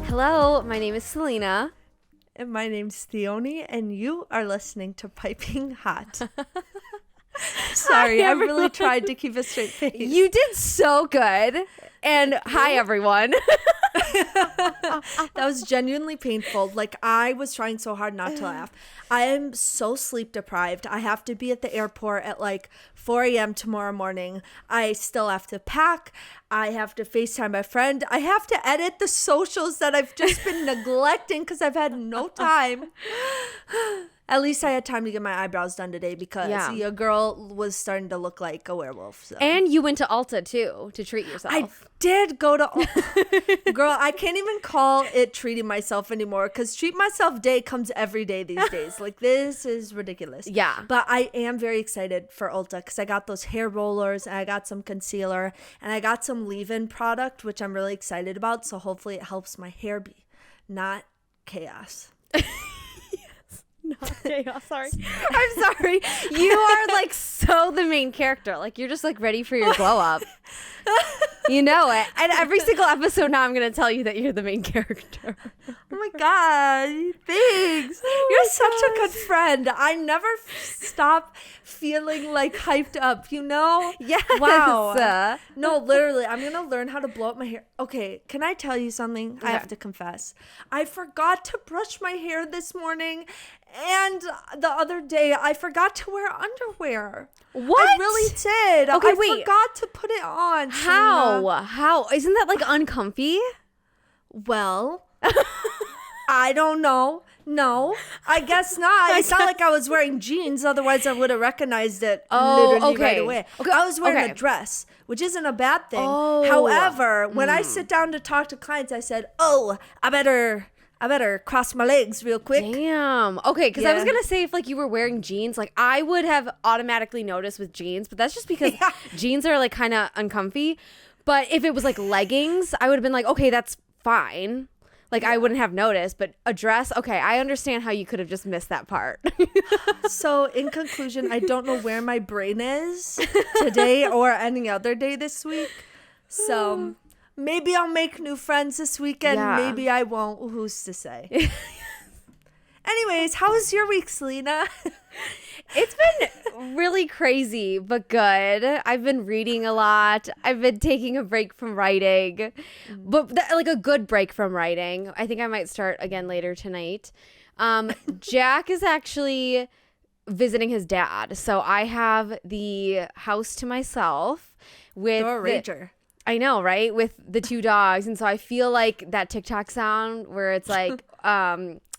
Hello, my name is Selena. And my name's Theoni, and you are listening to Piping Hot. Sorry, I really tried to keep a straight face. You did so good. And hi, everyone. That was genuinely painful. Like, I was trying so hard not to laugh. I am so sleep deprived. I have to be at the airport at like 4 a.m. tomorrow morning. I still have to pack. I have to FaceTime my friend. I have to edit the socials that I've just been neglecting because I've had no time. At least I had time to get my eyebrows done today because your girl was starting to look like a werewolf. So. And you went to Ulta too to treat yourself. I did go to Ulta. Girl, I can't even call it treating myself anymore because treat myself day comes every day these days. Like, this is ridiculous. Yeah. But I am very excited for Ulta because I got those hair rollers and I got some concealer and I got some leave-in product, which I'm really excited about. So hopefully it helps my hair be not chaos. Not chaos, sorry. I'm sorry. You are like so the main character. Like, you're just like ready for your glow up. You know it. And every single episode now I'm going to tell you that you're the main character. Oh my God. Thanks. You're such a good friend. I never stop feeling like hyped up, you know? Yes. Wow. No, literally, I'm going to learn how to blow up my hair. Okay, can I tell you something? Okay. I have to confess. I forgot to brush my hair this morning. And the other day, I forgot to wear underwear. What? I really did. Okay, I wait. forgot to put it on. How? Selena. How? Isn't that like uncomfy? Well, I don't know. No, I guess not. It's not like I was wearing jeans. Otherwise, I would have recognized it literally right away. Okay. I was wearing a dress, which isn't a bad thing. Oh. However, when I sit down to talk to clients, I said, oh, I better cross my legs real quick. Damn. Okay, because I was going to say if like you were wearing jeans, like I would have automatically noticed with jeans, but that's just because jeans are like kind of uncomfy. But if it was like leggings, I would have been like, okay, that's fine. Like I wouldn't have noticed, but a dress, okay, I understand how you could have just missed that part. So in conclusion, I don't know where my brain is today or any other day this week. So maybe I'll make new friends this weekend. Yeah. Maybe I won't. Who's to say? Anyways, how was your week, Selena? It's been really crazy, but good. I've been reading a lot. I've been taking a break from writing, but like a good break from writing. I think I might start again later tonight. Jack is actually visiting his dad, so I have the house to myself with Rager. I know, right? With the two dogs. And so I feel like that TikTok sound where it's like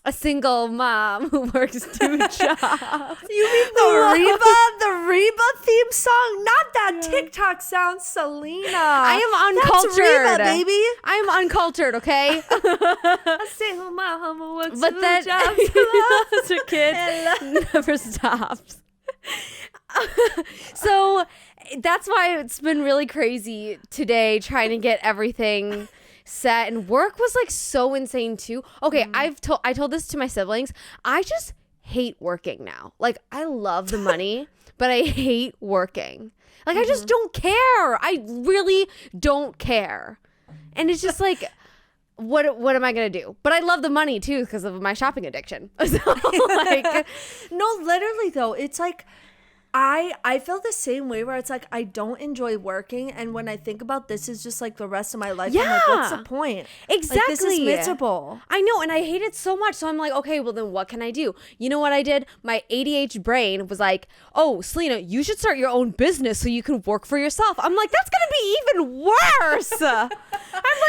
a single mom who works 2 jobs. You mean the Reba theme song? Not that TikTok sound, Selena. I am uncultured. That's Reba, baby. I am uncultured, okay? A single mom who works But 2 then jobs. the kid never stops. So that's why it's been really crazy today trying to get everything set, and work was like so insane too. Okay, I told this to my siblings. I just hate working now. Like, I love the money, but I hate working. Like, I just don't care. I really don't care. And it's just like, what am I gonna do? But I love the money too because of my shopping addiction. So, like, no, literally though, it's like I feel the same way where it's like I don't enjoy working, and when I think about this is just like the rest of my life, I'm like, what's the point? Exactly. Like, this is miserable. I know, and I hate it so much. So I'm like, okay, well then what can I do? You know what I did? My ADHD brain was like, oh, Selena, you should start your own business so you can work for yourself. I'm like, that's gonna be even worse. I'm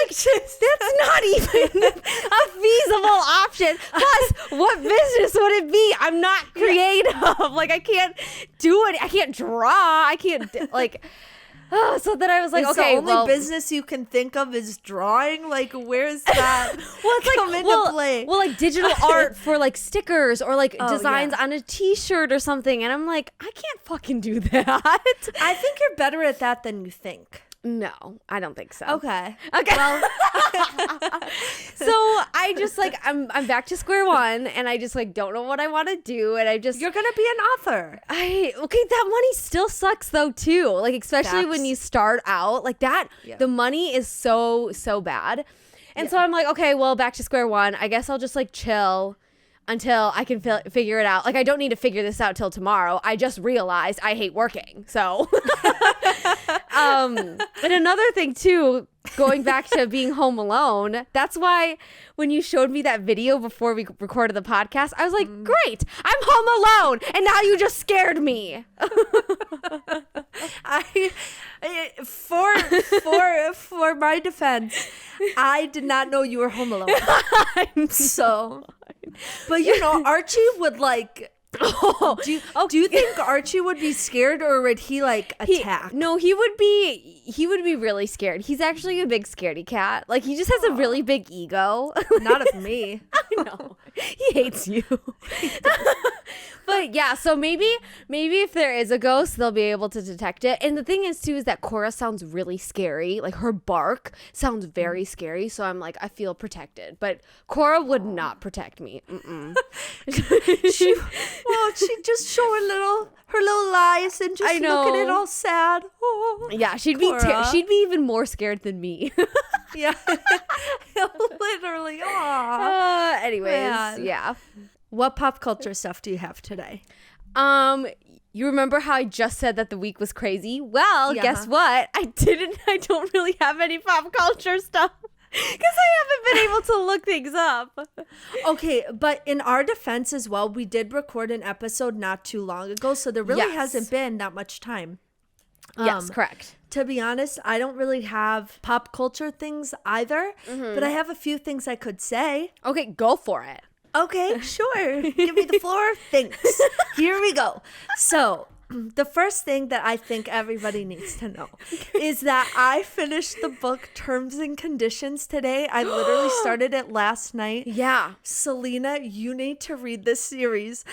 like, that's not even a feasible option. Plus, what business would it be? I'm not creative. Like, I can't do it. I can't draw. I can't like. So then I was like, it's okay, the only business you can think of is drawing. Like, where's that come into play? Well, like digital art for like stickers or like designs on a T-shirt or something. And I'm like, I can't fucking do that. I think you're better at that than you think. No, I don't think so. Okay. Well, so I just like I'm back to square one, and I just like don't know what I want to do, and I just You're gonna be an author. That money still sucks though too. Like especially when you start out like that, the money is so bad, and so I'm like, okay, well, back to square one. I guess I'll just like chill until I can figure it out. Like I don't need to figure this out till tomorrow. I just realized I hate working, so. And another thing too, going back to being home alone, that's why when you showed me that video before we recorded the podcast, I was like, great, I'm home alone, and now you just scared me. For my defense, I did not know you were home alone. So, but you know, Archie would like. Do you think Archie would be scared, or would he like attack? He would be really scared. He's actually a big scaredy cat. Like he just has a really big ego. Not of me. I know. He hates you. But yeah, so maybe if there is a ghost, they'll be able to detect it. And the thing is too is that Cora sounds really scary. Like her bark sounds very scary. So I'm like, I feel protected. But Cora would not protect me. She just show her little eyes and just look at it all sad. Oh, yeah, she'd Cora. be even more scared than me. Yeah, literally. Anyways, Man. yeah. What pop culture stuff do you have today? You remember how I just said that the week was crazy? Well, guess what? I don't really have any pop culture stuff because I haven't been able to look things up. Okay, but in our defense as well, we did record an episode not too long ago, so there really hasn't been that much time. Yes, correct. To be honest, I don't really have pop culture things either, but I have a few things I could say. Okay, go for it. Okay, sure. Give me the floor. Thanks. Here we go. So, the first thing that I think everybody needs to know is that I finished the book Terms and Conditions today. I literally started it last night. Yeah. Selena, you need to read this series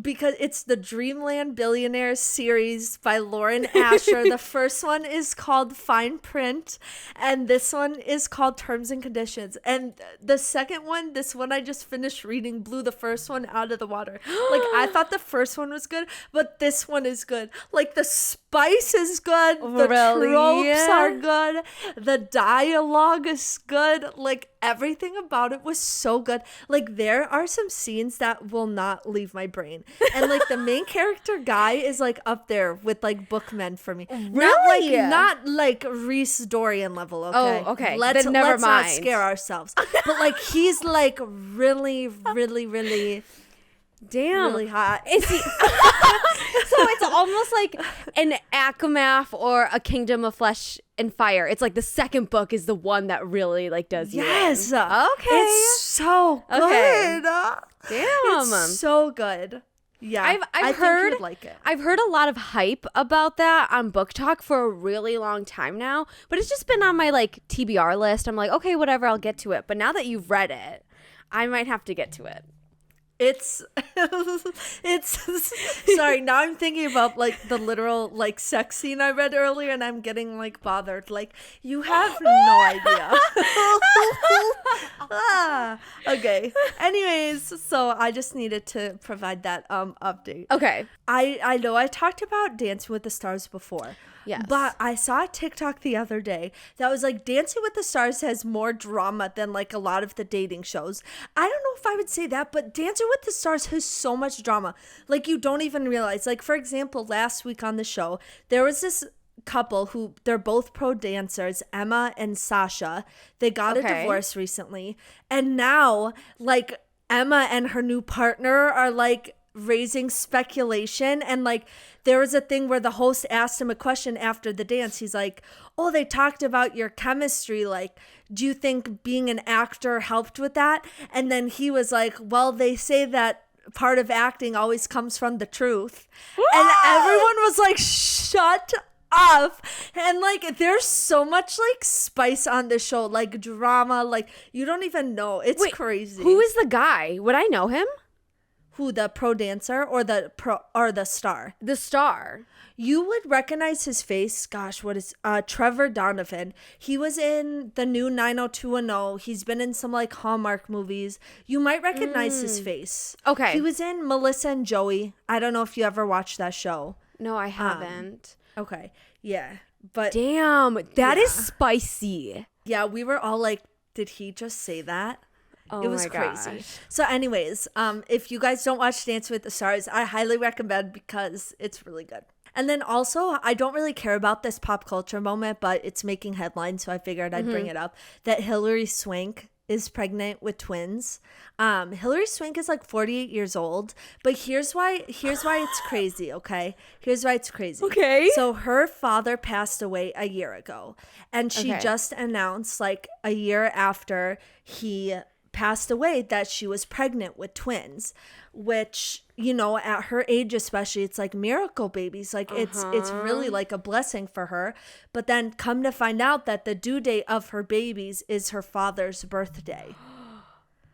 because it's the Dreamland Billionaires series by Lauren Asher. The first one is called Fine Print, and this one is called Terms and Conditions. And the second one, this one I just finished reading, blew the first one out of the water. Like, I thought the first one was good, but this one is good. Like, the spice is good. The tropes are good. The dialogue is good. Like, everything about it was so good. Like, there are some scenes that will not leave my brain. And like the main character guy is like up there with like bookmen for me. Really? Not like Reese Dorian level, okay? Oh, okay. Let's never mind. not scare ourselves. But like he's like really, really, really really hot. Is he? So it's almost like an Akamath or a Kingdom of Flesh and Fire. It's like the second book is the one that really like does you in. Okay. It's so good. Okay. Damn. It's so good. Yeah, I've heard you would like it. I've heard a lot of hype about that on Book Talk for a really long time now, but it's just been on my like TBR list. I'm like, okay, whatever, I'll get to it. But now that you've read it, I might have to get to it. It's sorry, now I'm thinking about like the literal like sex scene I read earlier and I'm getting like bothered. Like, you have no idea. Okay. Anyways, so I just needed to provide that update. Okay. I know I talked about Dancing with the Stars before. Yes. But I saw a TikTok the other day that was like Dancing with the Stars has more drama than like a lot of the dating shows. I don't know if I would say that, but Dancing with the Stars has so much drama. Like, you don't even realize. Like, for example, last week on the show, there was this couple who they're both pro dancers, Emma and Sasha. They got a divorce recently. And now, like, Emma and her new partner are like raising speculation, and like there was a thing where the host asked him a question after the dance. He's like, oh, they talked about your chemistry, like, do you think being an actor helped with that? And then he was like, well, they say that part of acting always comes from the truth. And everyone was like, shut up. And like there's so much like spice on the show, like drama, like you don't even know. It's crazy. Who is the guy? Would I know him? Who, the pro dancer or the star? The star. You would recognize his face. Gosh, what is Trevor Donovan? He was in the new 90210. He's been in some like Hallmark movies. You might recognize his face. Okay. He was in Melissa and Joey. I don't know if you ever watched that show. No, I haven't. Okay. Yeah. But damn, that is spicy. yeah, we were all like, did he just say that? Oh, it was my crazy. gosh. So anyways, if you guys don't watch Dance with the Stars, I highly recommend because it's really good. And then also, I don't really care about this pop culture moment, but it's making headlines, so I figured I'd bring it up, that Hilary Swank is pregnant with twins. Hilary Swank is like 48 years old, but here's why it's crazy, okay? Here's why it's crazy. Okay. So her father passed away a year ago, and she just announced like a year after he passed away that she was pregnant with twins, which, you know, at her age especially, it's like miracle babies. Like it's really like a blessing for her. But then come to find out that the due date of her babies is her father's birthday.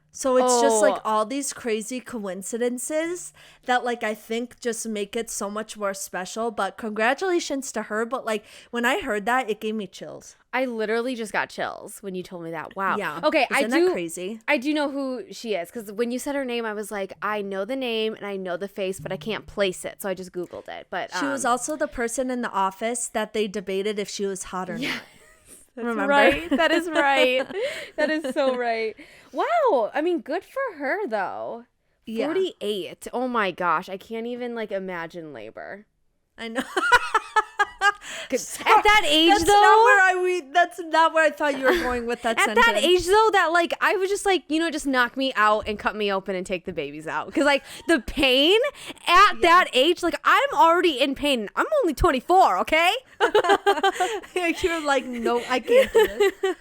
So it's just like all these crazy coincidences that like I think just make it so much more special. But congratulations to her. But like when I heard that, it gave me chills. I literally just got chills when you told me that. Wow. Yeah. Okay, Isn't that crazy? I do know who she is because when you said her name, I was like, I know the name and I know the face, but I can't place it. So I just Googled it. But she was also the person in the office that they debated if she was hot or not. Remember? Right. That is right. That is so right. Wow. I mean, good for her though. Yeah. 48. Oh my gosh. I can't even like imagine labor. I know. At that age, that's though, that's not where I thought you were going with that at sentence. that age, though, that like I was just like, you know, just knock me out and cut me open and take the babies out because like the pain at that age, like I'm already in pain. I'm only 24, okay? You're like, no, I can't do this.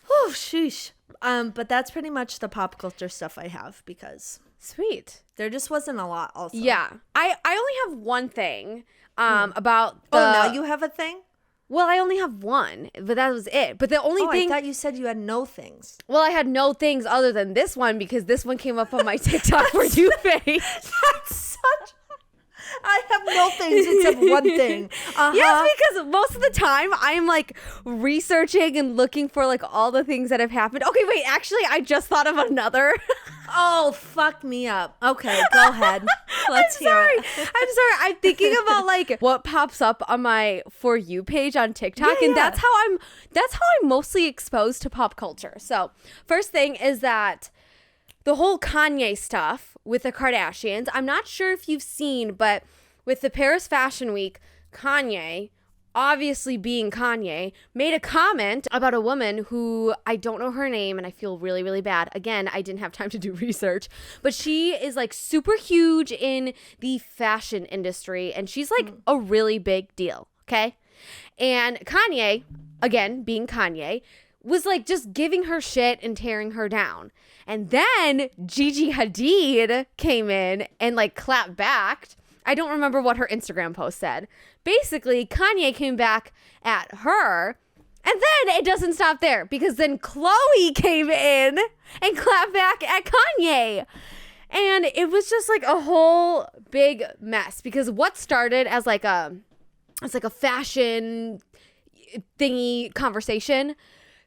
Oh, sheesh. But that's pretty much the pop culture stuff I have because sweet. There just wasn't a lot. Also, yeah, I only have one thing. About the... Oh, now you have a thing? Well, I only have one, but that was it. But the only thing... I thought you said you had no things. Well, I had no things other than this one because this one came up on my TikTok For You page. That's such... I have no things except one thing. Yes, because most of the time I'm like researching and looking for like all the things that have happened. Okay, wait, actually, I just thought of another. Oh, fuck me up. Okay, go ahead. Let's hear it. I'm sorry. I'm thinking about like what pops up on my For You page on TikTok, and that's how I'm mostly exposed to pop culture. So, first thing is that the whole Kanye stuff with the Kardashians. I'm not sure if you've seen, but with the Paris Fashion Week, Kanye, obviously being Kanye, made a comment about a woman who I don't know her name and I feel really, really bad. Again, I didn't have time to do research, but she is like super huge in the fashion industry and she's like a really big deal, okay? And Kanye, again, being Kanye, was like just giving her shit and tearing her down. And then Gigi Hadid came in and like clapped back. I don't remember what her Instagram post said. Basically, Kanye came back at her, and then it doesn't stop there because then Khloe came in and clapped back at Kanye. And it was just like a whole big mess because what started as like a fashion thingy conversation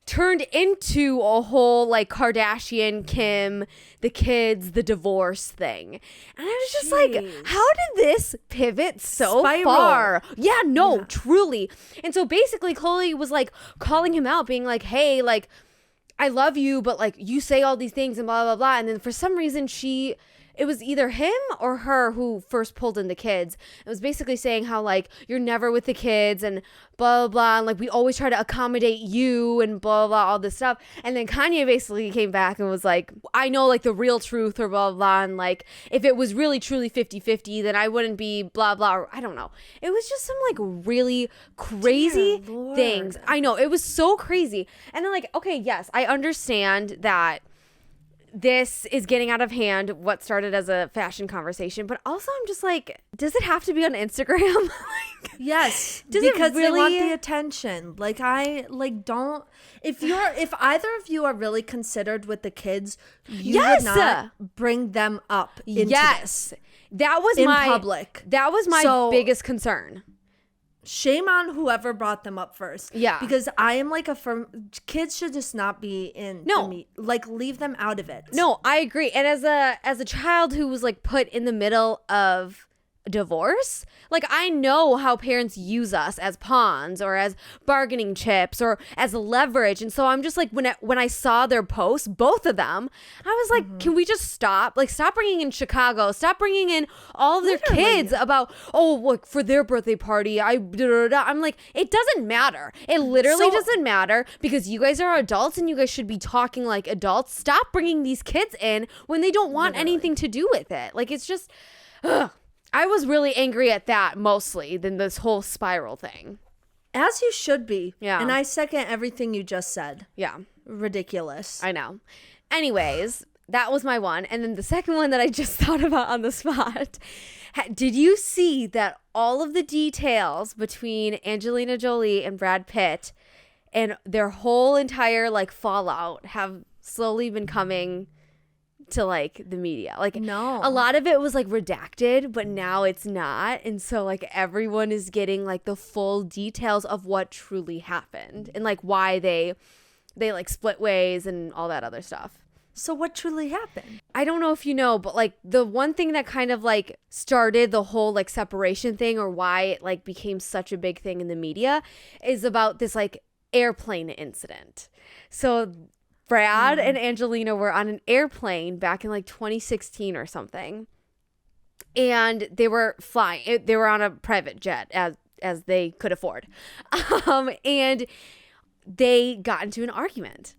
turned into a whole like Kardashian, Kim, the kids, the divorce thing. And I was just like, how did this pivot so far? Yeah, no, truly. And so basically Khloe was like calling him out, being like, hey, like, I love you, but like you say all these things and blah, blah, blah. And then for some reason it was either him or her who first pulled in the kids. It was basically saying how like you're never with the kids and blah, blah, blah. And like we always try to accommodate you and blah, blah, blah, all this stuff. And then Kanye basically came back and was like, I know like the real truth or blah, blah, blah. And like if it was really truly 50-50, then I wouldn't be blah, blah. Or I don't know. It was just some like really crazy things. I know. It was so crazy. And then like, okay, yes, I understand that this is getting out of hand, what started as a fashion conversation. But also I'm just like, does it have to be on Instagram? Yes, does it because they really want the attention. Like don't, if either of you are really considered with the kids, you would not bring them up into this. That was in public. That was my biggest concern. Shame on whoever brought them up first. Yeah. Because I am like a firm, kids should just not be in leave them out of it. No, I agree. And as a child who was like put in the middle of divorce, like I know how parents use us as pawns or as bargaining chips or as leverage. And so I'm just like, when I saw their posts, both of them, I was like, can we just stop bringing in Chicago, stop bringing in all of their kids about, oh, look, for their birthday party I'm like, it doesn't matter. It literally doesn't matter, because you guys are adults and you guys should be talking like adults. Stop bringing these kids in when they don't want anything to do with it. Like, it's just I was really angry at that mostly than this whole spiral thing. As you should be. Yeah. And I second everything you just said. Yeah. Ridiculous. I know. Anyways, that was my one. And then the second one that I just thought about on the spot. Did you see that all of the details between Angelina Jolie and Brad Pitt and their whole entire like fallout have slowly been coming to like the media? Like, no, a lot of it was like redacted, but now it's not. And so like everyone is getting like the full details of what truly happened and like why they like split ways and all that other stuff. So what truly happened? I don't know if you know, but like the one thing that kind of like started the whole like separation thing, or why it like became such a big thing in the media, is about this like airplane incident. So Brad and Angelina were on an airplane back in like 2016 or something. And they were flying. They were on a private jet as they could afford. And they got into an argument,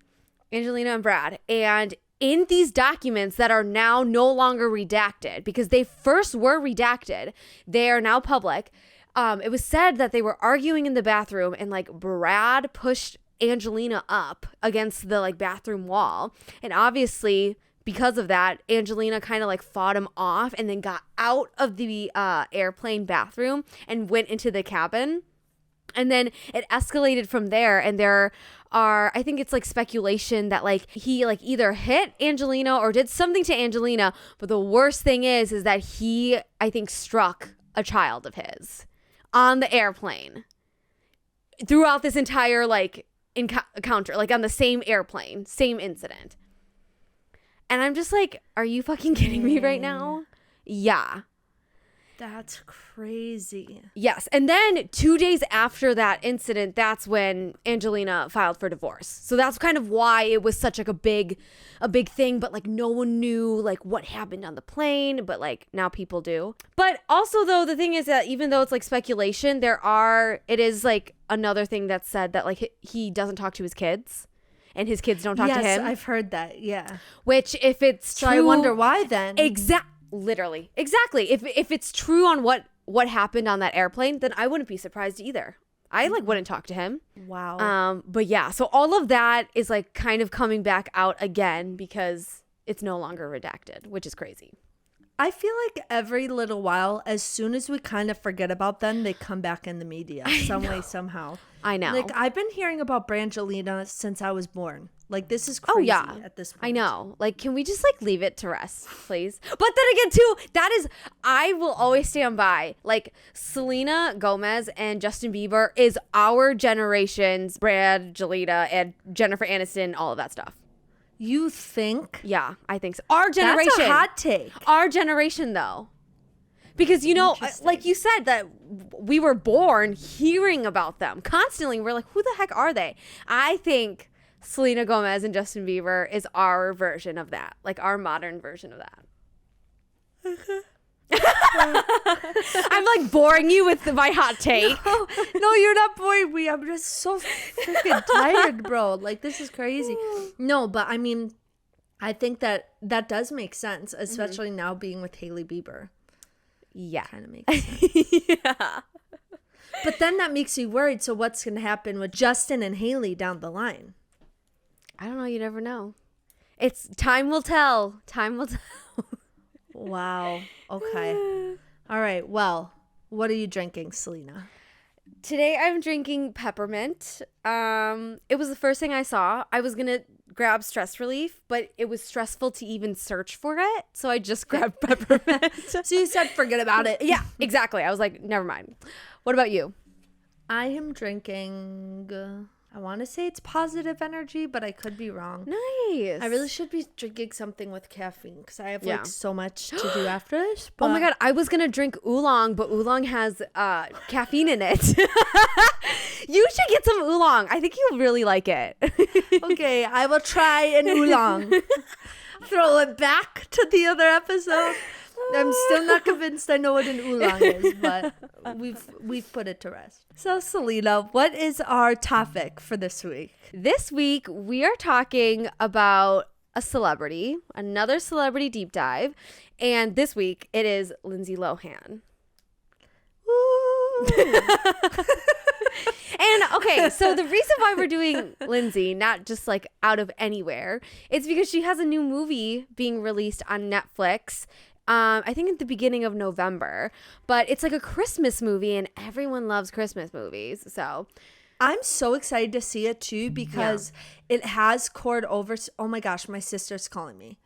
Angelina and Brad. And in these documents that are now no longer redacted, because they first were redacted, they are now public. It was said that they were arguing in the bathroom and like Brad pushed Angelina up against the like bathroom wall, and obviously because of that Angelina kind of like fought him off and then got out of the airplane bathroom and went into the cabin, and then it escalated from there. And there are, I think it's like speculation that like he like either hit Angelina or did something to Angelina, but the worst thing is that he, I think, struck a child of his on the airplane throughout this entire like encounter, like on the same airplane, same incident. And I'm just like, are you fucking kidding me right now? Yeah. That's crazy. Yes. And then 2 days after that incident, that's when Angelina filed for divorce. So that's kind of why it was such like a big thing, but like no one knew like what happened on the plane, but like now people do. But also though, the thing is that even though it's like speculation, it is like another thing that's said that like he doesn't talk to his kids and his kids don't talk to him. Yes, I've heard that. Yeah. Which if it's true, I wonder why then. Literally. Exactly. If it's true on what happened on that airplane, then I wouldn't be surprised either. I like wouldn't talk to him. Wow. But yeah, so all of that is like kind of coming back out again because it's no longer redacted, which is crazy. I feel like every little while, as soon as we kind of forget about them, they come back in the media some way, somehow. I know. Like, I've been hearing about Brangelina since I was born. Like, this is crazy at this point. I know. Like, can we just, like, leave it to rest, please? But then again, too, I will always stand by. Like, Selena Gomez and Justin Bieber is our generation's Brangelina and Jennifer Aniston, all of that stuff. You think? Yeah, I think so. Our generation. That's a hot take. Our generation, though. Because, you know, like you said, that we were born hearing about them constantly. We're like, who the heck are they? I think Selena Gomez and Justin Bieber is our version of that. Like, our modern version of that. I'm like boring you with my hot take. No, you're not boring me. I'm just so freaking tired, bro. Like, this is crazy. No, but I mean, I think that does make sense, especially now being with Hailey Bieber. Yeah. Kind of makes sense. Yeah. But then that makes you worried. So what's going to happen with Justin and Hailey down the line? I don't know. You never know. It's time will tell. Time will tell. Wow. Okay. All right. Well, what are you drinking, Selena? Today I'm drinking peppermint. It was the first thing I saw. I was gonna grab stress relief, but it was stressful to even search for it, so I just grabbed peppermint. So you said forget about it. Yeah, exactly. I was like, never mind. What about you? I am drinking, I want to say it's Positive Energy, but I could be wrong. Nice. I really should be drinking something with caffeine because I have Yeah. like so much to do after this. But Oh my god, I was gonna drink oolong, but oolong has caffeine in it. You should get some oolong. I think you'll really like it. Okay, I will try an oolong. Throw it back to the other episode. I'm still not convinced I know what an oolong is, but we've put it to rest. So, Selena, what is our topic for this week? This week we are talking about a celebrity, another celebrity deep dive, and this week it is Lindsay Lohan. And okay, so the reason why we're doing Lindsay, not just like out of anywhere, it's because she has a new movie being released on Netflix. I think at the beginning of November, but it's like a Christmas movie and everyone loves Christmas movies. So I'm so excited to see it too because it has chord over. Oh my gosh, my sister's calling me.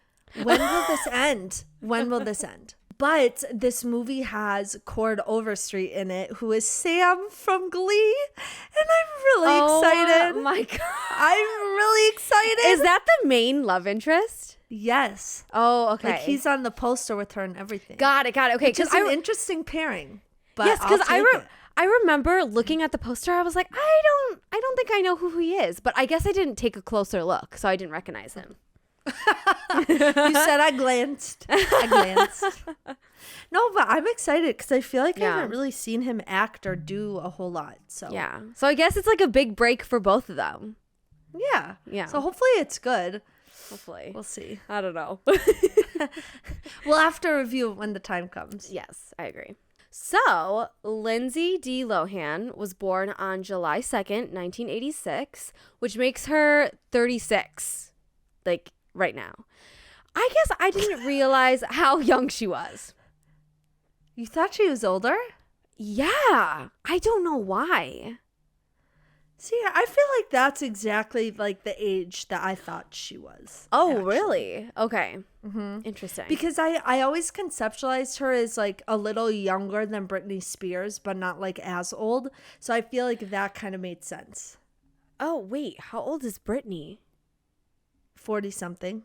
When will this end? When will this end? But this movie has Cord Overstreet in it, who is Sam from Glee. And I'm really excited. Oh my God. I'm really excited. Is that the main love interest? Yes. Oh, okay. Like he's on the poster with her and everything. Got it. Okay. Which is an interesting pairing. But yes, because I I remember looking at the poster. I was like, I don't think I know who he is. But I guess I didn't take a closer look, so I didn't recognize him. You said I glanced. No, but I'm excited because I feel like I haven't really seen him act or do a whole lot. So yeah. So I guess it's like a big break for both of them. Yeah. Yeah. So hopefully it's good. Hopefully. We'll see. I don't know. We'll have to review it when the time comes. Yes, I agree. So, Lindsay D. Lohan was born on July 2nd, 1986, which makes her 36, like, right now. I guess I didn't realize how young she was. You thought she was older? Yeah. I don't know why. See, I feel like that's exactly like the age that I thought she was. Oh, actually. really? Okay. Mm-hmm. Interesting. Because I always conceptualized her as like a little younger than Britney Spears, but not like as old. So I feel like that kind of made sense. Oh, wait. How old is Britney? 40 something.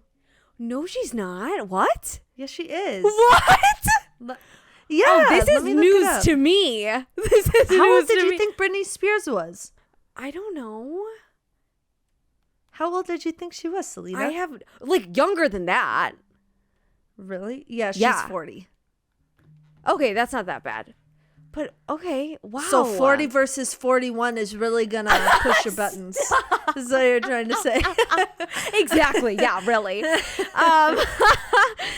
No, she's not. What? Yes, she is. What? Yeah. Oh, this is news to me. This is How news old did to you me. think Britney Spears was? I don't know. How old did you think she was, Selena? I have like younger than that. Really? Yeah, she's 40. Okay, that's not that bad. But okay, wow. So 40 versus 41 is really gonna push your buttons. Is what you're trying to say. Exactly. Yeah, really. Oh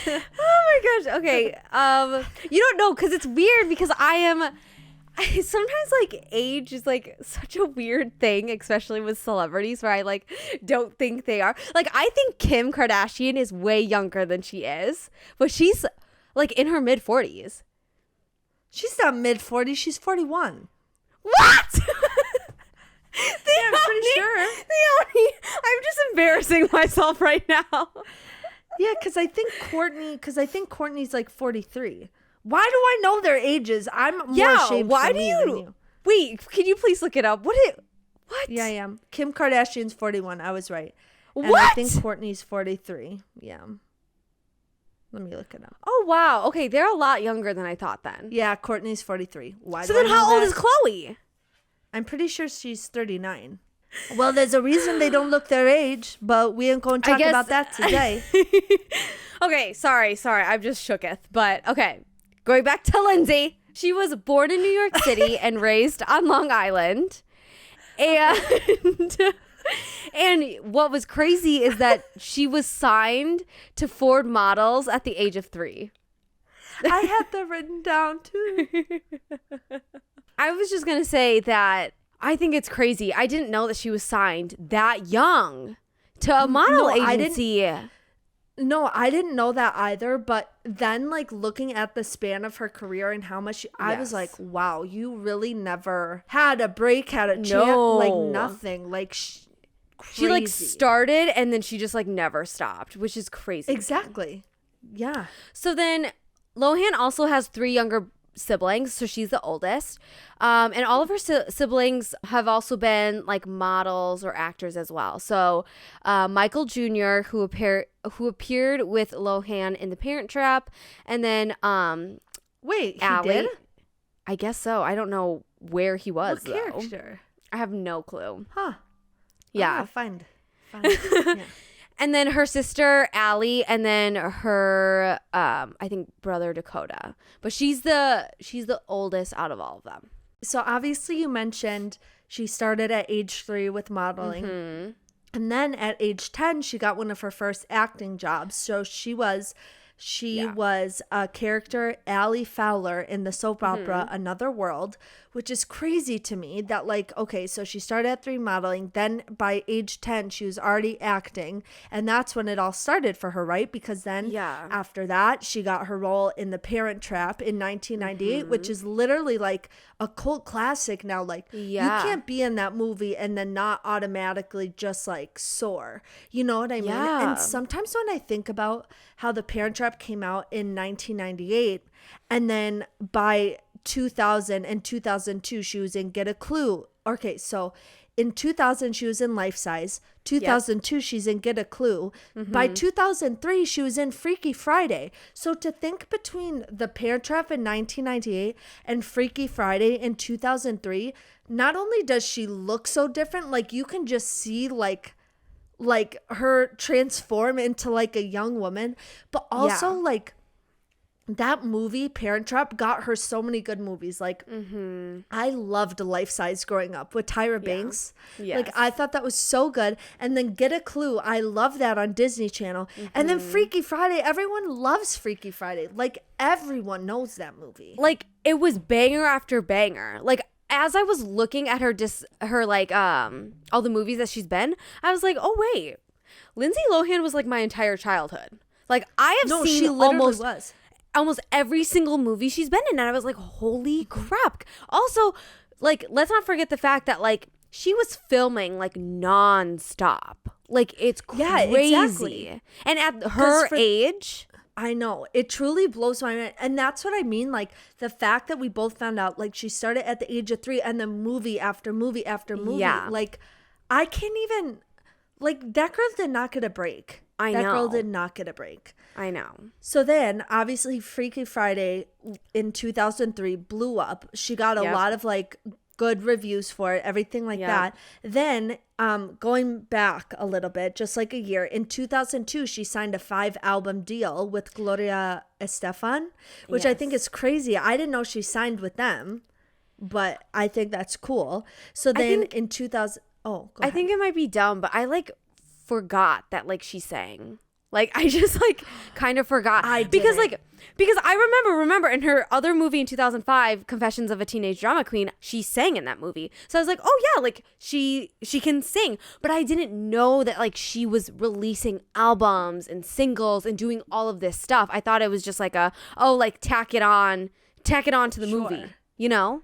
my gosh. Okay. You don't know because it's weird because sometimes like age is like such a weird thing, especially with celebrities where I like don't think they are. Like I think Kim Kardashian is way younger than she is, but she's like in her mid 40s. She's not mid 40s, she's 41. What? I'm pretty sure. I'm just embarrassing myself right now. Yeah, because I think Courtney's like 43. Why do I know their ages? I'm more ashamed why for do me than you. Wait, can you please look it up? What? Yeah, I am. Kim Kardashian's 41. I was right. And What? I think Courtney's 43. Yeah. Let me look it up. Oh, wow. Okay, they're a lot younger than I thought then. Yeah, Courtney's 43. Why? So do I then know how old that? is Chloe? I'm pretty sure she's 39. Well, there's a reason they don't look their age, but we ain't going to talk about that today. Okay, sorry. I'm just shooketh. But okay, going back to Lindsay. She was born in New York City and raised on Long Island. And what was crazy is that she was signed to Ford Models at the age of 3. I had that written down too. I was just going to say that I think it's crazy. I didn't know that she was signed that young to a model agency. No, I didn't know that either. But then, like, looking at the span of her career and how much I was like, wow, you really never had a break, had a chance, like nothing. Like, she like started and then she just like never stopped, which is crazy. Exactly. Yeah. So then Lohan also has 3 younger siblings, so she's the oldest, and all of her siblings have also been like models or actors as well. So Michael Jr., who appeared with Lohan in The Parent Trap, and then wait, he Allie, did? I guess so. I don't know where he was. What character? I have no clue. Huh? Yeah. Find. Yeah. And then her sister Allie, and then her I think brother Dakota. But she's the oldest out of all of them. So obviously you mentioned she started at age 3 with modeling. Mm-hmm. And then at age 10 she got one of her first acting jobs. So she was a character, Allie Fowler, in the soap opera Another World, which is crazy to me that, like, okay, so she started at 3 modeling, then by age 10 she was already acting, and that's when it all started for her, right? Because then after that she got her role in The Parent Trap in 1998, which is literally like a cult classic now. Like, you can't be in that movie and then not automatically just like soar, you know what I mean? And sometimes when I think about how The Parent Trap came out in 1998, and then by 2000 and 2002 she was in Get a Clue. Okay, so in 2000 she was in Life Size. 2002 she's in Get a Clue. By 2003 she was in Freaky Friday. So to think between The Parent Trap in 1998 and Freaky Friday in 2003, not only does she look so different, like you can just see like her transform into like a young woman, but also like that movie Parent Trap got her so many good movies. Like I loved Life Size growing up with Tyra Banks. Like I thought that was so good. And then Get a Clue, I love that on Disney Channel. And then Freaky Friday, everyone loves Freaky Friday. Like everyone knows that movie. Like it was banger after banger. Like as I was looking at her like all the movies that she's been, I was like, oh wait, Lindsay Lohan was like my entire childhood. Like I have seen almost every single movie she's been in, and I was like, holy crap. Also, like, let's not forget the fact that like she was filming like nonstop. Like it's crazy. Yeah, exactly. And at her age, I know, it truly blows my mind. And that's what I mean, like the fact that we both found out like she started at the age of 3 and then movie after movie after movie. Like I can't even, like, that girl did not get a break. That girl did not get a break. I know. So then, obviously, Freaky Friday in 2003 blew up. She got a lot of, like, good reviews for it, everything like that. Then, going back a little bit, just like a year, in 2002, she signed a 5-album deal with Gloria Estefan, which I think is crazy. I didn't know she signed with them, but I think that's cool. So then in 2000... Oh, go ahead. I think it might be dumb, but I like forgot that like she sang. Like I just like kind of forgot. Because I remember in her other movie in 2005, Confessions of a Teenage Drama Queen, she sang in that movie. So I was like, oh yeah, like she can sing. But I didn't know that like she was releasing albums and singles and doing all of this stuff. I thought it was just like tack it on to the movie, you know?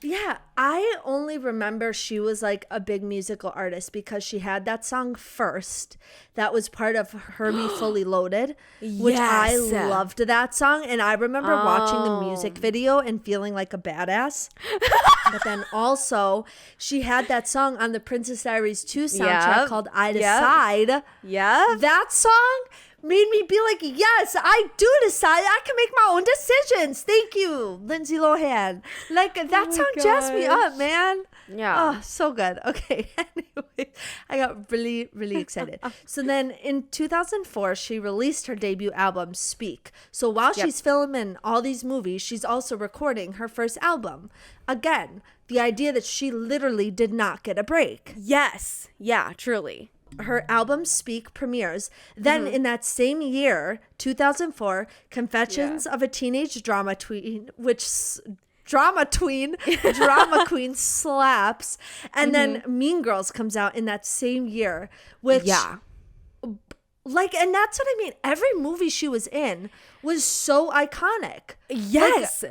Yeah, I only remember she was like a big musical artist because she had that song First that was part of Herbie Fully Loaded, which I loved that song. And I remember watching the music video and feeling like a badass. But then also she had that song on the Princess Diaries 2 soundtrack called I Decide. Yeah. That song made me be like, yes, I do decide. I can make my own decisions. Thank you, Lindsay Lohan. Like, that song jazzed me up, man. Yeah. Oh, so good. Okay. Anyway, I got really, really excited. So then in 2004, she released her debut album, Speak. So while she's filming all these movies, she's also recording her first album. Again, the idea that she literally did not get a break. Yes. Yeah, truly. Her album Speak premieres. Then in that same year, 2004, Confessions of a Teenage Drama Queen, Drama Queen slaps. And then Mean Girls comes out in that same year, which Like, and that's what I mean. Every movie she was in was so iconic. Yes.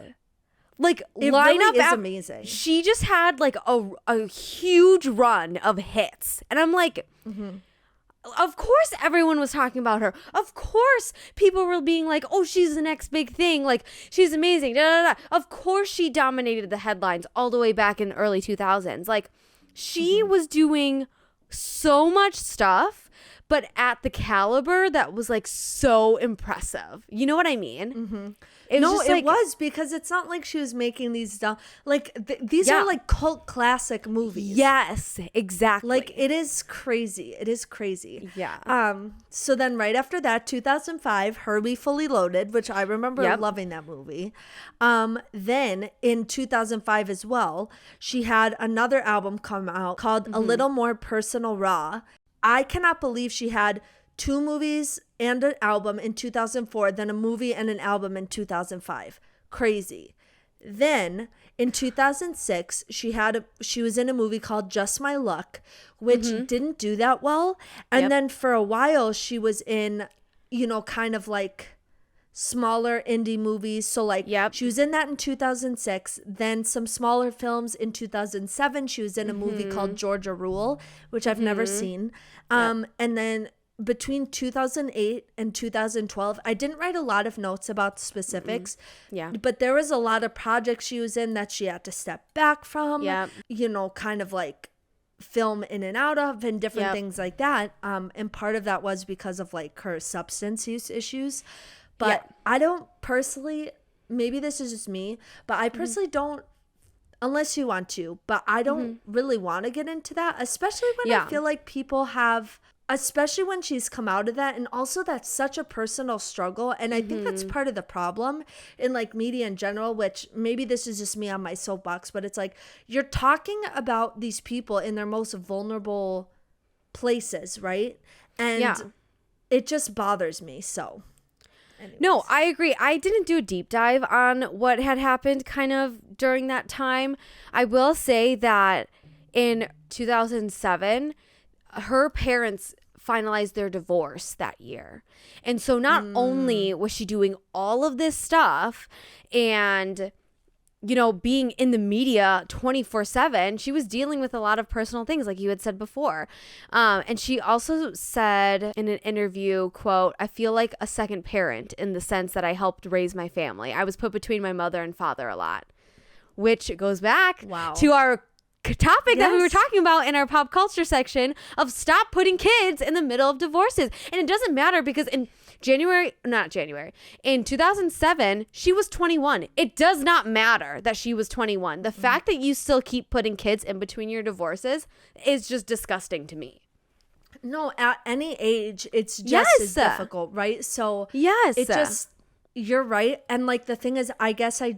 Like It lineup really is af- amazing. She just had like a huge run of hits. And I'm like, of course everyone was talking about her. Of course people were being like, oh, she's the next big thing. Like, she's amazing. Da, da, da. Of course she dominated the headlines all the way back in the early 2000s. Like, she was doing so much stuff, but at the caliber that was like so impressive. You know what I mean? It was because it's not like she was making these dumb, like these are like cult classic movies. Yes, exactly. Like, it is crazy. It is crazy. Yeah. So then right after that, 2005, Herbie Fully Loaded, which I remember loving that movie. Then in 2005 as well, she had another album come out called A Little More Personal Raw. I cannot believe she had 2 movies and an album in 2004, then a movie and an album in 2005. Crazy. Then in 2006, she was in a movie called Just My Luck, which didn't do that well. And then for a while, she was in, kind of like smaller indie movies. So like she was in that in 2006, then some smaller films in 2007. She was in a movie called Georgia Rule, which I've never seen. And then between 2008 and 2012, I didn't write a lot of notes about specifics. But there was a lot of projects she was in that she had to step back from, kind of like film in and out of and different things like that. And part of that was because of like her substance use issues. But I don't personally, maybe this is just me, but I personally don't, unless you want to, but I don't really want to get into that, especially when I feel like people have, especially when she's come out of that. And also that's such a personal struggle. And I think that's part of the problem in like media in general, which maybe this is just me on my soapbox, but it's like you're talking about these people in their most vulnerable places, right? And it just bothers me. So anyways. No, I agree. I didn't do a deep dive on what had happened kind of during that time. I will say that in 2007, her parents finalized their divorce that year. And so not only was she doing all of this stuff and, being in the media 24/7, she was dealing with a lot of personal things, like you had said before. And she also said in an interview, quote, "I feel like a second parent in the sense that I helped raise my family. I was put between my mother and father a lot," which goes back to our topic that we were talking about in our pop culture section of stop putting kids in the middle of divorces. And it doesn't matter because in 2007, she was 21. It does not matter that she was 21. The fact that you still keep putting kids in between your divorces is just disgusting to me. No, at any age, it's just as difficult, right? So it just, you're right. And like the thing is, I guess I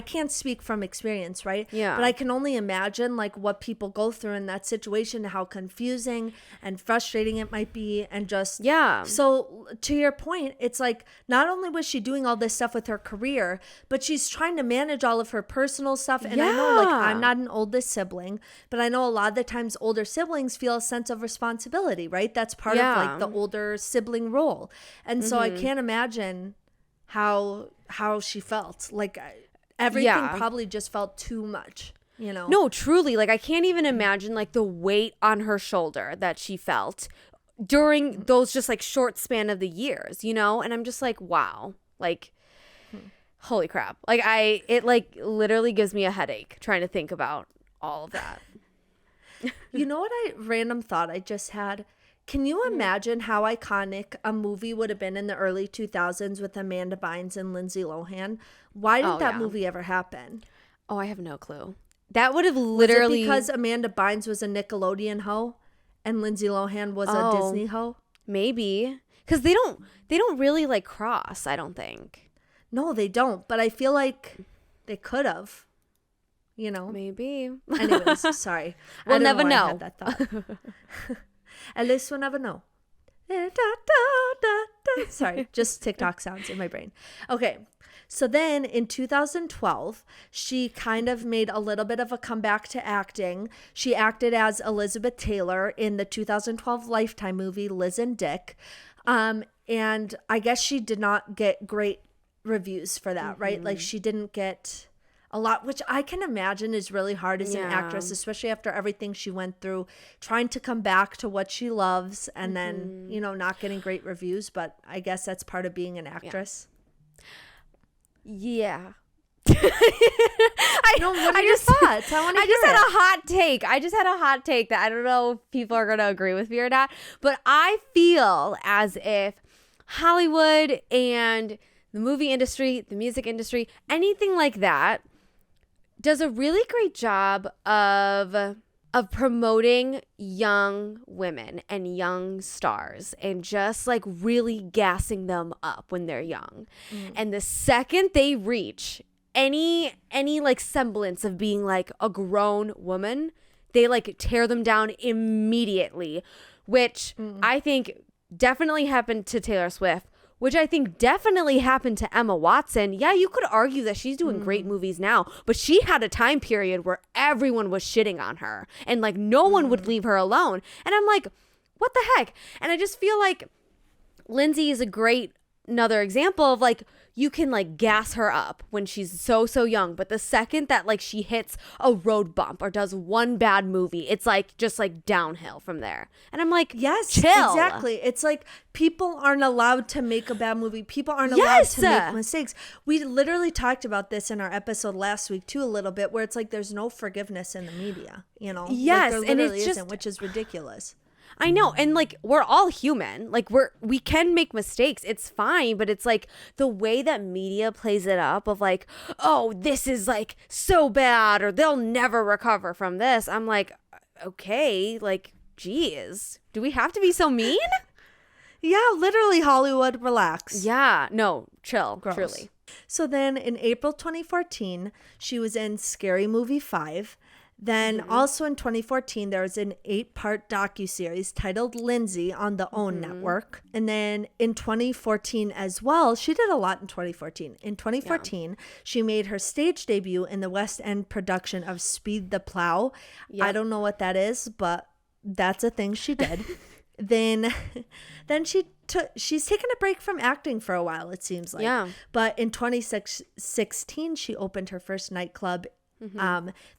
can't speak from experience, right? Yeah. But I can only imagine like what people go through in that situation, how confusing and frustrating it might be. And just, so to your point, it's like, not only was she doing all this stuff with her career, but she's trying to manage all of her personal stuff. And I know like I'm not an oldest sibling, but I know a lot of the times older siblings feel a sense of responsibility, right? That's part of like the older sibling role. And so I can't imagine how she felt. Like everything probably just felt too much, No, truly. Like I can't even imagine like the weight on her shoulder that she felt during those just like short span of the years, And I'm just like, wow, like holy crap. Like it like literally gives me a headache trying to think about all of that. Random thought I just had. Can you imagine how iconic a movie would have been in the early 2000s with Amanda Bynes and Lindsay Lohan? Why didn't that movie ever happen? Oh, I have no clue. That would have literally... Was it because Amanda Bynes was a Nickelodeon hoe and Lindsay Lohan was a Disney hoe? Maybe. Because they don't really like cross, I don't think. No, they don't. But I feel like they could have. Maybe. Anyways, sorry. We'll never know. I had that thought. At least we'll never know. Sorry, just TikTok sounds in my brain. Okay, so then in 2012, she kind of made a little bit of a comeback to acting. She acted as Elizabeth Taylor in the 2012 Lifetime movie Liz and Dick. And I guess she did not get great reviews for that, right? Like she didn't get a lot, which I can imagine is really hard as an actress, especially after everything she went through, trying to come back to what she loves and then, you know, not getting great reviews. But I guess that's part of being an actress. Yeah. What are your thoughts? I just had a hot take. I just had a hot take that I don't know if people are going to agree with me or not. But I feel as if Hollywood and the movie industry, the music industry, anything like that does a really great job of promoting young women and young stars and just like really gassing them up when they're young. And the second they reach any like semblance of being like a grown woman, they like tear them down immediately, which I think definitely happened to Taylor Swift, which I think definitely happened to Emma Watson. Yeah, you could argue that she's doing great movies now, but she had a time period where everyone was shitting on her and like no one would leave her alone. And I'm like, what the heck? And I just feel like Lindsay is another example of like, you can like gas her up when she's so young, but the second that like she hits a road bump or does one bad movie, it's like just like downhill from there. And I'm like, yes, chill. Exactly. It's like people aren't allowed to make a bad movie. People aren't allowed to make mistakes. We literally talked about this in our episode last week too, a little bit, where it's like there's no forgiveness in the media, you know? Yes, like, there and literally it's just isn't, which is ridiculous. I know. And like, we're all human. Like we can make mistakes. It's fine. But it's like the way that media plays it up of like, oh, this is like so bad or they'll never recover from this. I'm like, okay, like, geez, do we have to be so mean? Yeah, literally, Hollywood, relax. Yeah, no, chill, Gross. Truly. So then in April 2014, she was in Scary Movie 5. Then also in 2014, there was an 8-part docuseries titled Lindsay on the OWN network. And then in 2014 as well, she did a lot in 2014. In 2014, she made her stage debut in the West End production of Speed the Plow. Yep. I don't know what that is, but that's a thing she did. Then she's taken a break from acting for a while, it seems like. Yeah. But in 2016, she opened her first nightclub.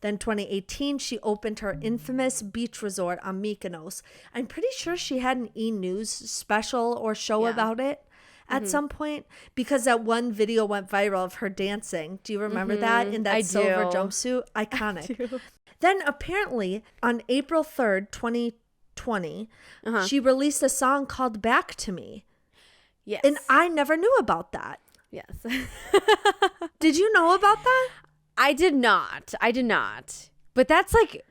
Then 2018, she opened her infamous beach resort on Mykonos. I'm pretty sure she had an E-News special or show about it at some point, because that one video went viral of her dancing. Do you remember that in that silver jumpsuit? Iconic. Then apparently on April 3rd, 2020, she released a song called Back to Me. Yes. And I never knew about that. Yes. Did you know about that? I did not. But that's like,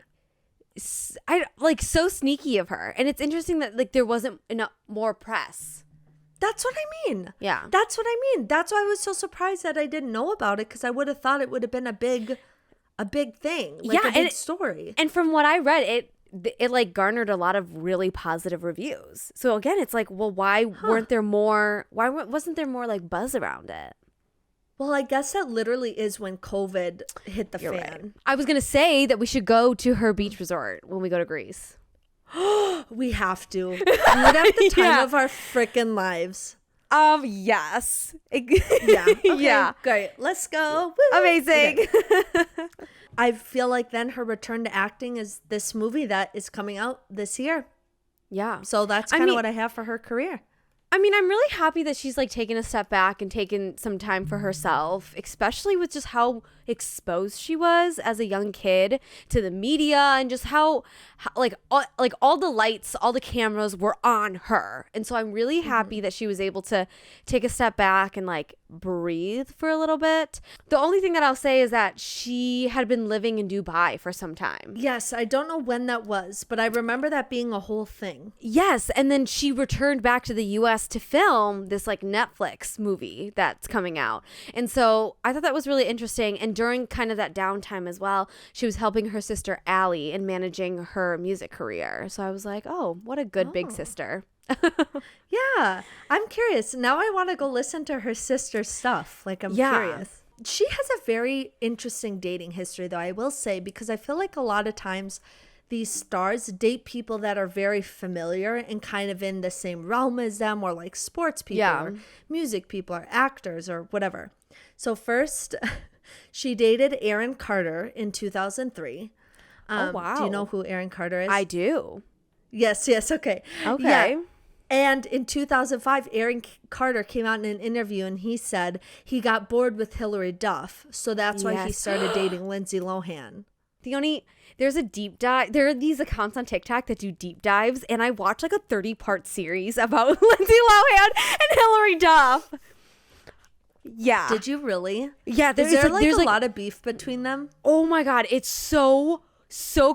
so sneaky of her. And it's interesting that like there wasn't enough more press. That's what I mean. Yeah. That's what I mean. That's why I was so surprised that I didn't know about it, because I would have thought it would have been a big thing. Like a big story. And from what I read, it like garnered a lot of really positive reviews. So again, it's like, well, why wasn't there more like buzz around it? Well, I guess that literally is when COVID hit the fan. Right. I was going to say that we should go to her beach resort when we go to Greece. We have to. We would have the time of our freaking lives. Yes. Yeah. Okay, yeah. Great. Let's go. Woo. Amazing. Okay. I feel like then her return to acting is this movie that is coming out this year. Yeah. So that's kind of what I have for her career. I mean, I'm really happy that she's like taken a step back and taken some time for herself, especially with just how exposed she was as a young kid to the media, and just how all the lights, all the cameras were on her. And so I'm really happy that she was able to take a step back and like breathe for a little bit. The only thing that I'll say is that she had been living in Dubai for some time. Yes, I don't know when that was, but I remember that being a whole thing. Yes, and then she returned back to the US to film this like Netflix movie that's coming out. And so I thought that was really interesting. And during kind of that downtime as well, she was helping her sister Allie in managing her music career. So I was like, oh, what a good big sister. Yeah, I'm curious. Now I want to go listen to her sister's stuff. Like, I'm curious. She has a very interesting dating history, though, I will say, because I feel like a lot of times these stars date people that are very familiar and kind of in the same realm as them, or like sports people or music people or actors or whatever. So first, she dated Aaron Carter in 2003. Oh, wow. Do you know who Aaron Carter is? I do. Yes, okay. Okay. Yeah. And in 2005, Aaron Carter came out in an interview and he said he got bored with Hilary Duff. So that's why he started dating Lindsay Lohan. There's a deep dive. There are these accounts on TikTok that do deep dives, and I watched like a 30-part series about Lindsay Lohan and Hilary Duff. Yeah. Did you really? Yeah. Is there like a lot of beef between them? Oh my God. It's so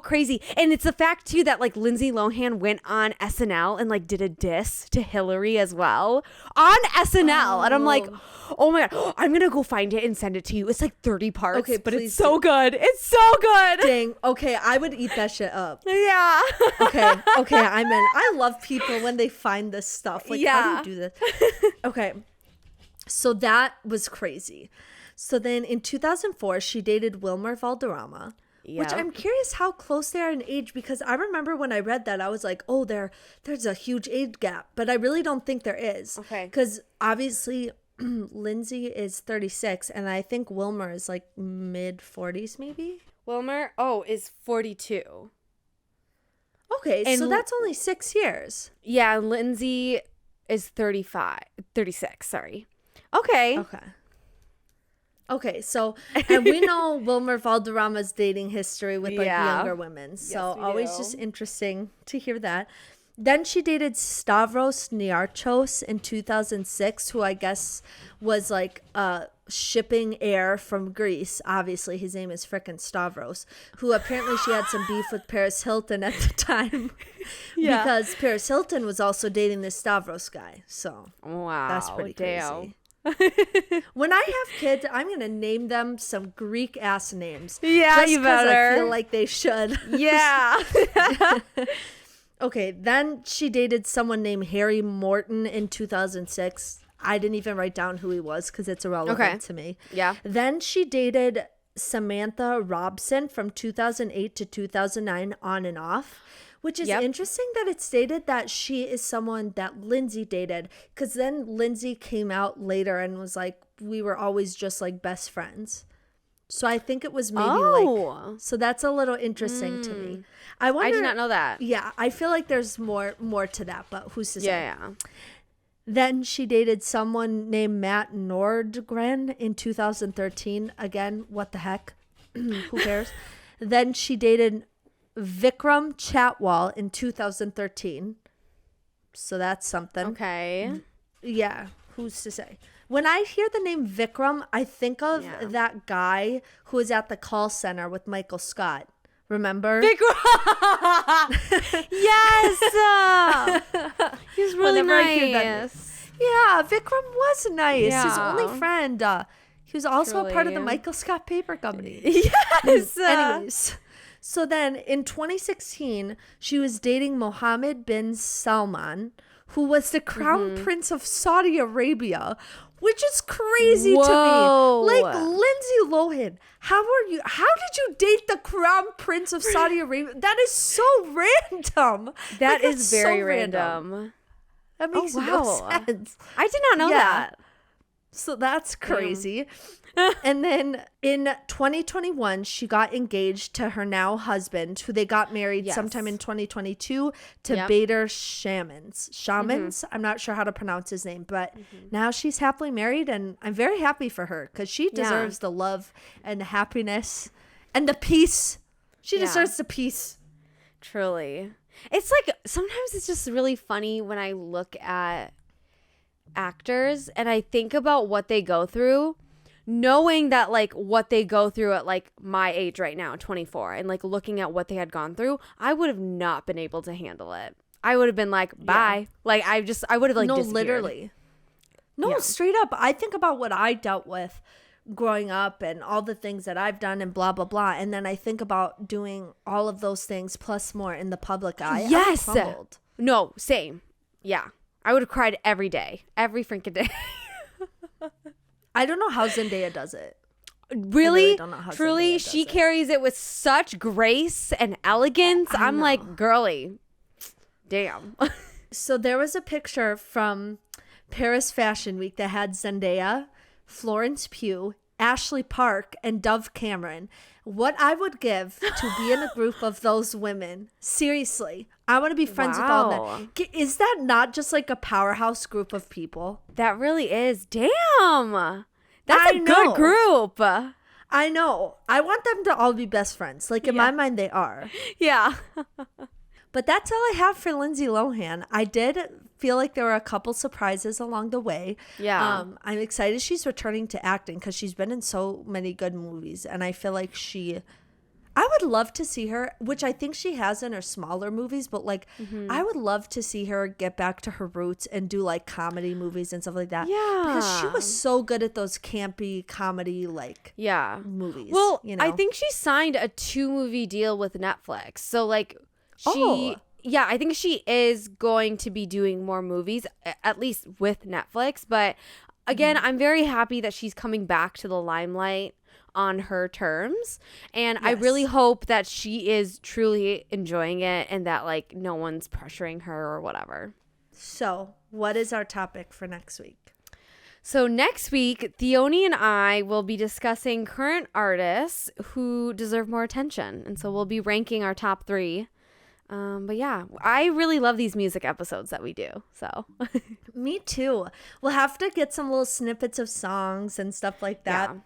crazy. And it's the fact too that like Lindsay Lohan went on SNL and like did a diss to Hillary as well on SNL. And I'm like, oh my God, I'm going to go find it and send it to you. It's like 30 parts, okay, but it's so good. It's so good. Dang. Okay. I would eat that shit up. Yeah. Okay. I'm in. I love people when they find this stuff. Like, how do you do this? Okay. So that was crazy. So then in 2004, she dated Wilmer Valderrama. Yep. Which I'm curious how close they are in age, because I remember when I read that, I was like, oh, there's a huge age gap. But I really don't think there is. Okay. Because obviously Lindsay is 36 and I think Wilmer is like mid 40s maybe. Wilmer, is 42. Okay, and so that's only 6 years. Yeah, Lindsay is 36, sorry. Okay. Okay, so, and we know Wilmer Valderrama's dating history with like younger women. So always just interesting to hear that. Then she dated Stavros Niarchos in 2006, who I guess was like shipping heir from Greece. Obviously, his name is frickin' Stavros, who apparently she had some beef with Paris Hilton at the time. Because Paris Hilton was also dating this Stavros guy. So, that's pretty crazy. When I have kids, I'm going to name them some Greek ass names. Yeah, you better. I feel like they should. Yeah. Okay, then she dated someone named Harry Morton in 2006. I didn't even write down who he was because it's irrelevant to me. Yeah. Then she dated Samantha Robson from 2008 to 2009 on and off. Which is interesting that it stated that she is someone that Lindsay dated, because then Lindsay came out later and was like, we were always just like best friends. So I think it was maybe like, so that's a little interesting to me. I did not know that. Yeah, I feel like there's more to that, but who's to say? Yeah. Then she dated someone named Matt Nordgren in 2013. Again, what the heck? Who cares? Then she dated Vikram Chatwal in 2013. So that's something. Okay. Yeah, who's to say? When I hear the name Vikram, I think of that guy who was at the call center with Michael Scott. Remember? Vikram! Yes! He's really nice. Yeah, Vikram was nice. Yeah. His only friend. He was also a part of the Michael Scott Paper Company. Yes! Anyways. So then in 2016, she was dating Mohammed bin Salman, who was the crown prince of Saudi Arabia, which is crazy to me. Like, Lindsay Lohan, how did you date the crown prince of Saudi Arabia? That is so random. That is very so random. That makes no sense. I did not know that. So that's crazy. And then in 2021, she got engaged to her now husband, who they got married sometime in 2022 to Bader Shamans. I'm not sure how to pronounce his name, but now she's happily married, and I'm very happy for her because she deserves the love and the happiness and the peace. She deserves the peace. Truly. It's like sometimes it's just really funny when I look at actors and I think about what they go through, knowing that like what they go through at like my age right now, 24, and like looking at what they had gone through, I would have not been able to handle it. I would have been like, bye. Like I would have like disappeared. Literally. No, straight up. I think about what I dealt with growing up and all the things that I've done and blah, blah, blah. And then I think about doing all of those things plus more in the public eye. Yes. No, same. Yeah. I would have cried every day. Every freaking day. I don't know how Zendaya does it. Really, don't know how truly, Zendaya does she it. carries it with such grace and elegance. I'm like, girly, damn. So there was a picture from Paris Fashion Week that had Zendaya, Florence Pugh, Ashley Park, and Dove Cameron. What I would give to be in a group of those women. Seriously. I want to be friends with all Wow. of them. Is that not just like a powerhouse group of people? That really is. Damn. That's I a know. good group. I know. I want them to all be best friends. Like in my mind, they are. Yeah. But that's all I have for Lindsay Lohan. I did feel like there were a couple surprises along the way. Yeah. I'm excited she's returning to acting because she's been in so many good movies. And I feel like I would love to see her, which I think she has in her smaller movies, but like I would love to see her get back to her roots and do like comedy movies and stuff like that. Yeah. Because she was so good at those campy comedy like movies. Well, you know? I think she signed a 2-movie deal with Netflix. So like I think she is going to be doing more movies, at least with Netflix. But again, I'm very happy that she's coming back to the limelight on her terms. And I really hope that she is truly enjoying it and that like no one's pressuring her or whatever. So what is our topic for next week? So next week, Theoni and I will be discussing current artists who deserve more attention. And so we'll be ranking our top 3. But yeah, I really love these music episodes that we do. So Me too. We'll have to get some little snippets of songs and stuff like that. Yeah.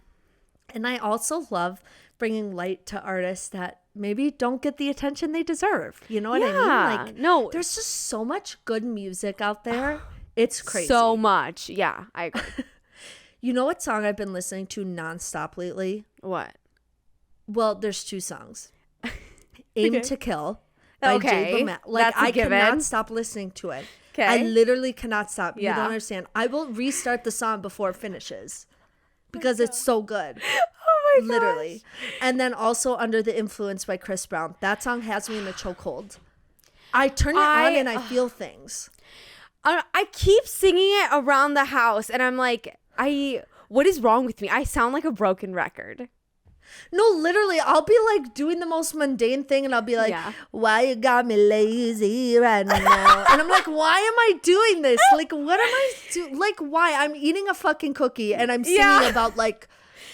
And I also love bringing light to artists that maybe don't get the attention they deserve. You know what I mean? Like, no, there's just so much good music out there. It's crazy. so much. Yeah, I agree. You know what song I've been listening to nonstop lately? What? Well, there's 2 songs. Aim to Kill by Okay, Jay Lamette. Like, that's a I given. cannot stop listening to it. Okay. I literally cannot stop. You Yeah. don't understand. I will restart the song before it finishes because it's so good. Oh my Literally. And then also Under the Influence by Chris Brown. That song has me in a chokehold. I turn it on and I feel things. I keep singing it around the house and I'm like, what is wrong with me? I sound like a broken record. No, literally, I'll be like doing the most mundane thing and I'll be like, why you got me lazy right now? And I'm like, why am I doing this? Like, what am I doing? Like, why? I'm eating a fucking cookie and I'm singing about like,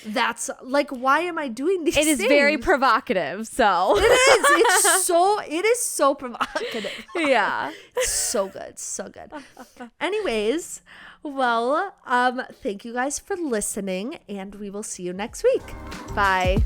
that's like, why am I doing these It is things? very provocative, so. It is. It is so provocative. Yeah. It's so good. So good. Anyways, well, thank you guys for listening and we will see you next week. Bye.